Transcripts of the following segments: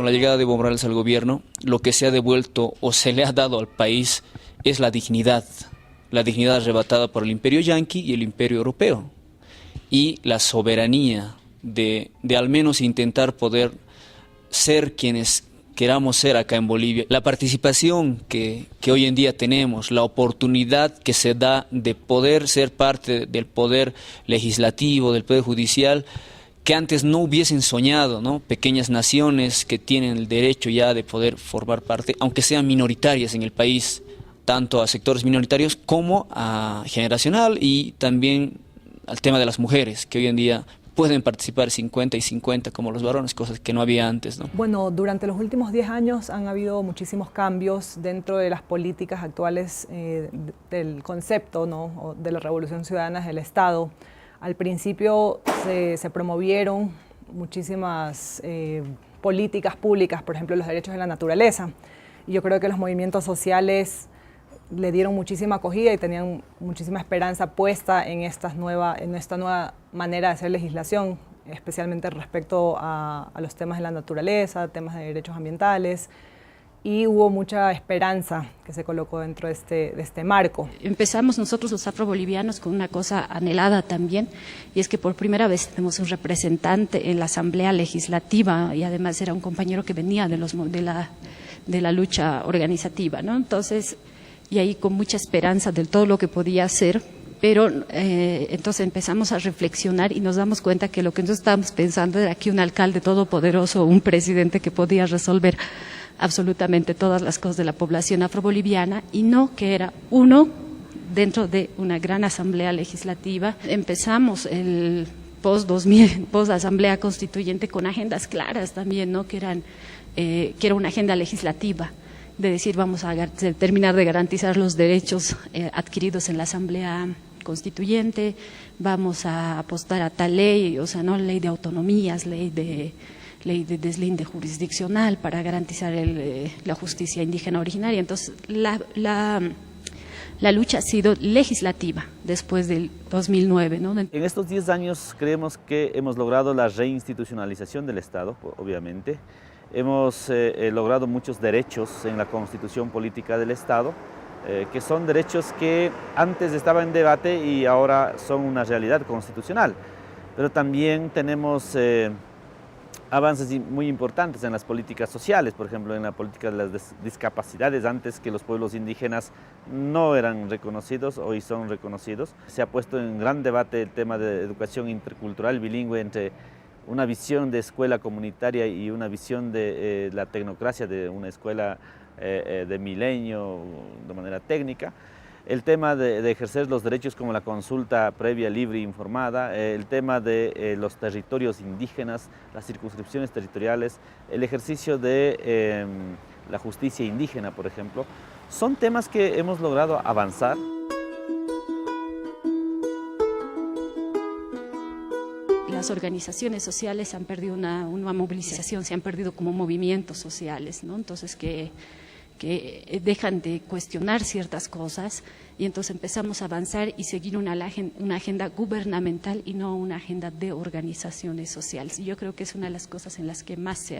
con la llegada de Evo Morales al gobierno, lo que se ha devuelto o se le ha dado al país es la dignidad arrebatada por el imperio yanqui y el imperio europeo, y la soberanía de al menos intentar poder ser quienes queramos ser acá en Bolivia. La participación que hoy en día tenemos, la oportunidad que se da de poder ser parte del poder legislativo, del poder judicial, que antes no hubiesen soñado, ¿no? Pequeñas naciones que tienen el derecho ya de poder formar parte, aunque sean minoritarias en el país, tanto a sectores minoritarios como a generacional, y también al tema de las mujeres, que hoy en día pueden participar 50 y 50 como los varones, cosas que no había antes, ¿no? Bueno, durante los últimos 10 años han habido muchísimos cambios dentro de las políticas actuales del concepto, ¿no?, de la Revolución Ciudadana del Estado. Al principio se promovieron muchísimas políticas públicas, por ejemplo, los derechos de la naturaleza. Y yo creo que los movimientos sociales le dieron muchísima acogida y tenían muchísima esperanza puesta en esta nueva manera de hacer legislación, especialmente respecto a los temas de la naturaleza, temas de derechos ambientales, y hubo mucha esperanza que se colocó dentro de este marco. Empezamos nosotros los afrobolivianos con una cosa anhelada también, y es que por primera vez tenemos un representante en la Asamblea Legislativa, y además era un compañero que venía de la lucha organizativa, ¿no? Entonces, y ahí con mucha esperanza de todo lo que podía hacer, pero entonces empezamos a reflexionar y nos damos cuenta que lo que nosotros estábamos pensando era que un alcalde todopoderoso, un presidente que podía resolver absolutamente todas las cosas de la población afroboliviana, y no que era uno dentro de una gran asamblea legislativa. Empezamos el post-2000, post-asamblea constituyente, con agendas claras también, ¿no?, que era una agenda legislativa, de decir vamos a terminar de garantizar los derechos adquiridos en la Asamblea Constituyente, vamos a apostar a tal ley, o sea, no ley de autonomías, ley de deslinde jurisdiccional para garantizar la justicia indígena originaria. Entonces, la lucha ha sido legislativa después del 2009, ¿no? En estos 10 años creemos que hemos logrado la reinstitucionalización del Estado, obviamente. Hemos logrado muchos derechos en la Constitución Política del Estado, que son derechos que antes estaban en debate y ahora son una realidad constitucional. Pero también tenemos avances muy importantes en las políticas sociales, por ejemplo, en la política de las discapacidades, antes que los pueblos indígenas no eran reconocidos, hoy son reconocidos. Se ha puesto en gran debate el tema de educación intercultural bilingüe entre una visión de escuela comunitaria y una visión de la tecnocracia de una escuela de milenio de manera técnica. El tema de ejercer los derechos como la consulta previa, libre e informada, el tema de los territorios indígenas, las circunscripciones territoriales, el ejercicio de la justicia indígena, por ejemplo, son temas que hemos logrado avanzar. Las organizaciones sociales han perdido una movilización, se han perdido como movimientos sociales, ¿no? Entonces que dejan de cuestionar ciertas cosas, y entonces empezamos a avanzar y seguir una agenda gubernamental y no una agenda de organizaciones sociales. Y yo creo que es una de las cosas en las que más se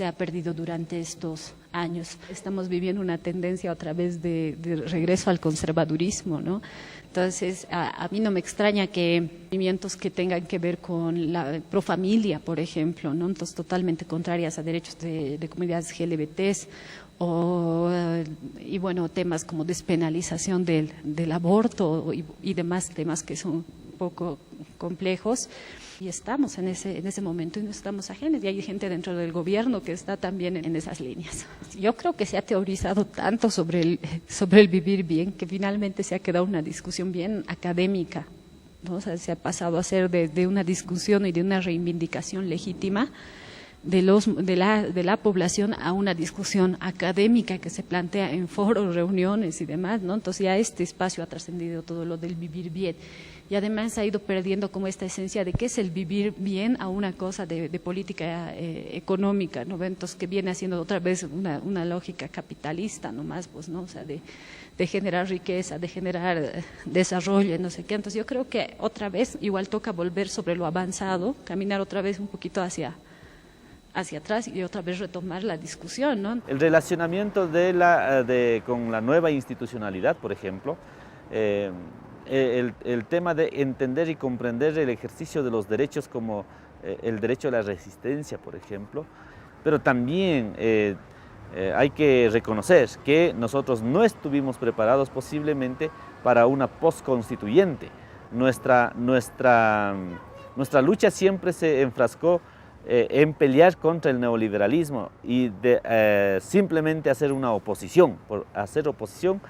ha perdido durante estos años. Estamos viviendo una tendencia otra vez de regreso al conservadurismo, ¿no? Entonces, a mí no me extraña que movimientos que tengan que ver con la profamilia, por ejemplo, ¿no?, entonces totalmente contrarias a derechos de comunidades LGBTs, y bueno, temas como despenalización del aborto y demás temas que son un poco complejos. Y estamos en ese momento y no estamos ajenos, y hay gente dentro del gobierno que está también en esas líneas. Yo creo que se ha teorizado tanto sobre el vivir bien, que finalmente se ha quedado una discusión bien académica, ¿no? O sea, se ha pasado a ser de una discusión y de una reivindicación legítima de la población a una discusión académica que se plantea en foros, reuniones y demás, ¿no? Entonces ya este espacio ha trascendido todo lo del vivir bien. Y además ha ido perdiendo como esta esencia de qué es el vivir bien a una cosa de política económica, ¿no? Entonces que viene haciendo otra vez una lógica capitalista nomás, pues, ¿no? O sea, de generar riqueza, de generar desarrollo, no sé qué. Entonces yo creo que otra vez igual toca volver sobre lo avanzado, caminar otra vez un poquito hacia hacia atrás y otra vez retomar la discusión, ¿no? El relacionamiento con la nueva institucionalidad, por ejemplo, el tema de entender y comprender el ejercicio de los derechos como el derecho a la resistencia, por ejemplo, pero también hay que reconocer que nosotros no estuvimos preparados posiblemente para una postconstituyente. Nuestra lucha siempre se enfrascó en pelear contra el neoliberalismo y de simplemente hacer una oposición, por hacer oposición,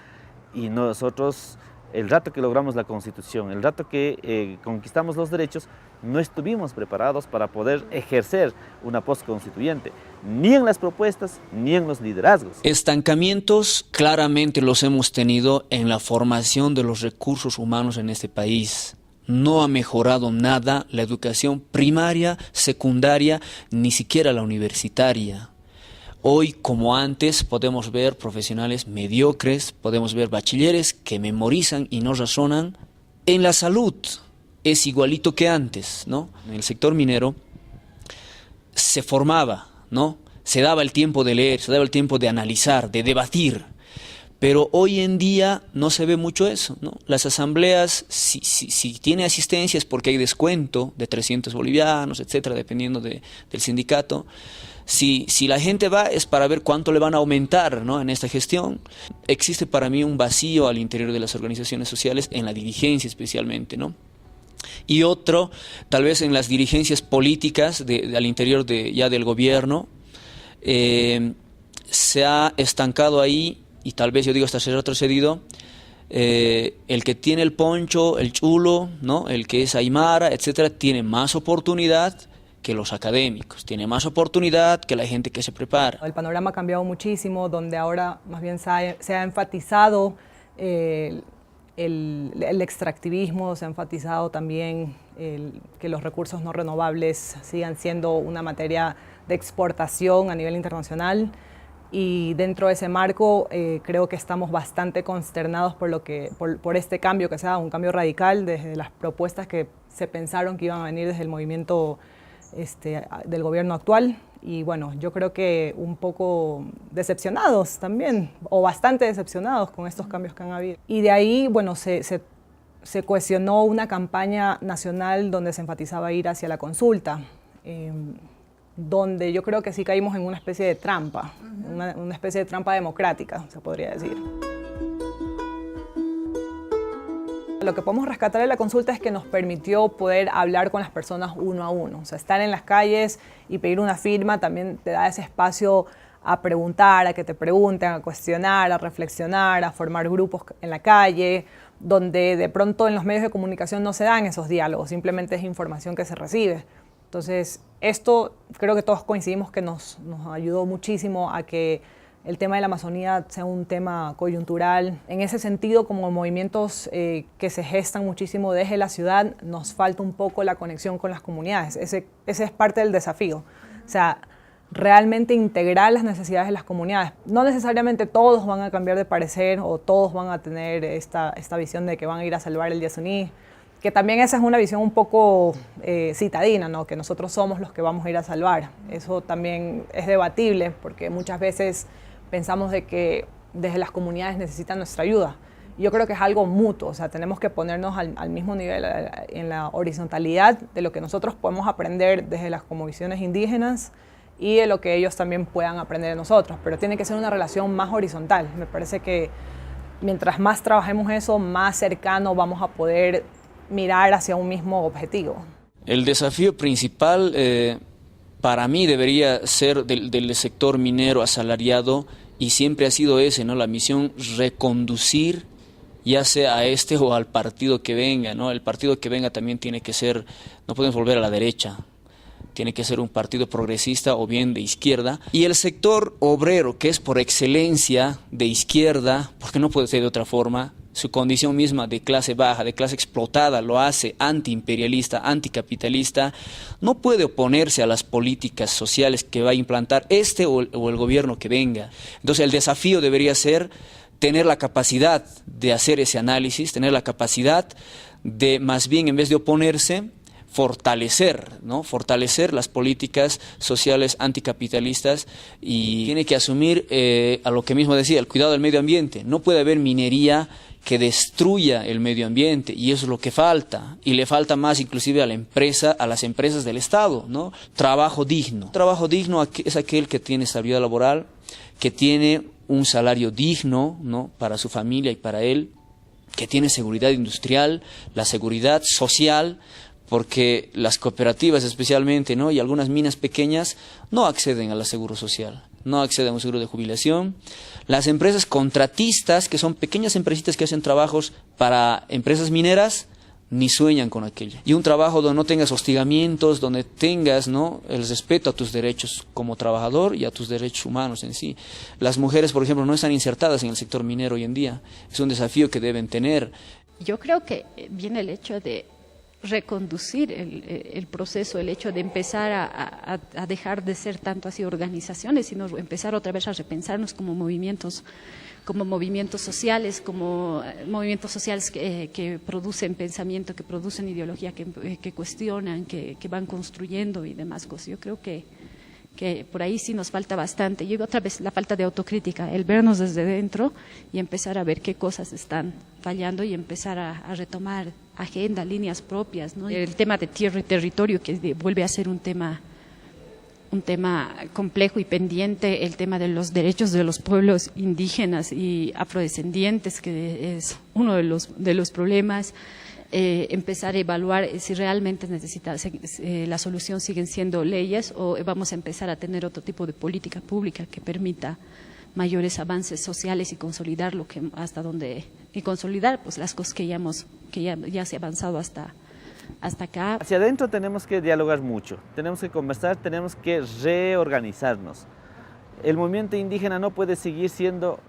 y nosotros, el rato que logramos la Constitución, el rato que conquistamos los derechos, no estuvimos preparados para poder ejercer una postconstituyente, ni en las propuestas, ni en los liderazgos. Estancamientos claramente los hemos tenido en la formación de los recursos humanos en este país. No ha mejorado nada la educación primaria, secundaria, ni siquiera la universitaria. Hoy, como antes, podemos ver profesionales mediocres, podemos ver bachilleres que memorizan y no razonan. En la salud es igualito que antes, ¿no? En el sector minero se formaba, ¿no? Se daba el tiempo de leer, se daba el tiempo de analizar, de debatir. Pero hoy en día no se ve mucho eso, ¿no? Las asambleas, si tiene asistencia es porque hay descuento de 300 bolivianos, etcétera, dependiendo del sindicato. Si la gente va es para ver cuánto le van a aumentar, ¿no?, en esta gestión. Existe para mí un vacío al interior de las organizaciones sociales, en la dirigencia especialmente, ¿no? Y otro, tal vez en las dirigencias políticas al interior del gobierno, se ha estancado ahí, y tal vez yo digo hasta se ha retrocedido, el que tiene el poncho, el chulo, ¿no?, el que es aymara, etcétera, tiene más oportunidad que los académicos, tiene más oportunidad que la gente que se prepara. El panorama ha cambiado muchísimo, donde ahora más bien se ha enfatizado el extractivismo, se ha enfatizado también que los recursos no renovables sigan siendo una materia de exportación a nivel internacional. Y dentro de ese marco creo que estamos bastante consternados por este cambio que se ha dado, un cambio radical desde las propuestas que se pensaron que iban a venir desde el movimiento del gobierno actual. Y bueno, yo creo que un poco decepcionados también, o bastante decepcionados con estos cambios que han habido. Y de ahí, bueno, se cohesionó una campaña nacional donde se enfatizaba ir hacia la consulta, donde yo creo que sí caímos en una especie de trampa, una especie de trampa democrática, se podría decir. Lo que podemos rescatar de la consulta es que nos permitió poder hablar con las personas uno a uno. O sea, estar en las calles y pedir una firma también te da ese espacio a preguntar, a que te pregunten, a cuestionar, a reflexionar, a formar grupos en la calle, donde de pronto en los medios de comunicación no se dan esos diálogos, simplemente es información que se recibe. Entonces, esto creo que todos coincidimos que nos ayudó muchísimo a que el tema de la Amazonía sea un tema coyuntural. En ese sentido, como movimientos que se gestan muchísimo desde la ciudad, nos falta un poco la conexión con las comunidades. Ese es parte del desafío. O sea, realmente integrar las necesidades de las comunidades. No necesariamente todos van a cambiar de parecer o todos van a tener esta visión de que van a ir a salvar el Yasuní, que también esa es una visión un poco citadina, ¿no?, que nosotros somos los que vamos a ir a salvar. Eso también es debatible porque muchas veces pensamos de que desde las comunidades necesitan nuestra ayuda. Yo creo que es algo mutuo, o sea, tenemos que ponernos al mismo nivel, en la horizontalidad de lo que nosotros podemos aprender desde las cosmovisiones indígenas y de lo que ellos también puedan aprender de nosotros, pero tiene que ser una relación más horizontal. Me parece que mientras más trabajemos eso, más cercano vamos a poder mirar hacia un mismo objetivo. El desafío principal para mí debería ser del sector minero asalariado, y siempre ha sido ese, ¿no?, la misión, reconducir ya sea a este o al partido que venga, ¿no? El partido que venga también tiene que ser, no podemos volver a la derecha, tiene que ser un partido progresista o bien de izquierda. Y el sector obrero, que es por excelencia de izquierda, porque no puede ser de otra forma, su condición misma de clase baja, de clase explotada, lo hace antiimperialista, anticapitalista, no puede oponerse a las políticas sociales que va a implantar o el gobierno que venga. Entonces el desafío debería ser tener la capacidad de hacer ese análisis, tener la capacidad de, más bien, en vez de oponerse, fortalecer, ¿no? Fortalecer las políticas sociales anticapitalistas y tiene que asumir, a lo que mismo decía, el cuidado del medio ambiente. No puede haber minería que destruya el medio ambiente y eso es lo que falta, y le falta más inclusive a las empresas del Estado, ¿no? Trabajo digno. Trabajo digno es aquel que tiene estabilidad laboral, que tiene un salario digno, ¿no? Para su familia y para él, que tiene seguridad industrial, la seguridad social, porque las cooperativas especialmente, ¿no? Y algunas minas pequeñas no acceden al seguro social, no acceden a un seguro de jubilación. Las empresas contratistas, que son pequeñas empresitas que hacen trabajos para empresas mineras, ni sueñan con aquello. Y un trabajo donde no tengas hostigamientos, donde tengas, ¿no? El respeto a tus derechos como trabajador y a tus derechos humanos en sí. Las mujeres, por ejemplo, no están insertadas en el sector minero hoy en día. Es un desafío que deben tener. Yo creo que viene el hecho de reconducir el proceso, el hecho de empezar a dejar de ser tanto así organizaciones, sino empezar otra vez a repensarnos como movimientos sociales, que producen pensamiento, que producen ideología, que cuestionan, que van construyendo y demás cosas. Yo creo que por ahí sí nos falta bastante. Y otra vez la falta de autocrítica, el vernos desde dentro y empezar a ver qué cosas están fallando y empezar a retomar agenda, líneas propias, ¿no? El tema de tierra y territorio, que vuelve a ser un tema complejo y pendiente, el tema de los derechos de los pueblos indígenas y afrodescendientes, que es uno de los problemas. Empezar a evaluar si realmente la solución siguen siendo leyes o vamos a empezar a tener otro tipo de política pública que permita mayores avances sociales y consolidar consolidar pues las cosas que ya se ha avanzado hasta acá. Hacia adentro tenemos que dialogar mucho, tenemos que conversar, tenemos que reorganizarnos. El movimiento indígena no puede seguir siendo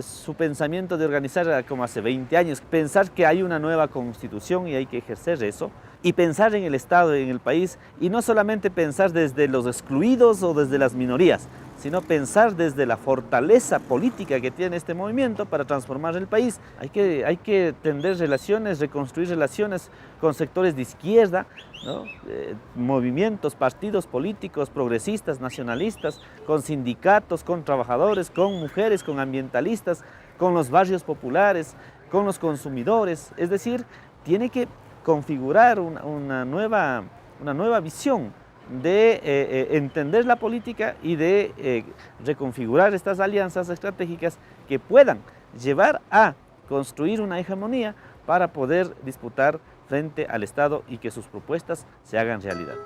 su pensamiento de organizar como hace 20 años. Pensar que hay una nueva constitución y hay que ejercer eso. Y pensar en el Estado, en el país. Y no solamente pensar desde los excluidos o desde las minorías, sino pensar desde la fortaleza política que tiene este movimiento para transformar el país. Hay que tender relaciones, reconstruir relaciones con sectores de izquierda, ¿no? Movimientos, partidos políticos, progresistas, nacionalistas, con sindicatos, con trabajadores, con mujeres, con ambientalistas, con los barrios populares, con los consumidores. Es decir, tiene que configurar una nueva visión de entender la política y de reconfigurar estas alianzas estratégicas que puedan llevar a construir una hegemonía para poder disputar frente al Estado y que sus propuestas se hagan realidad.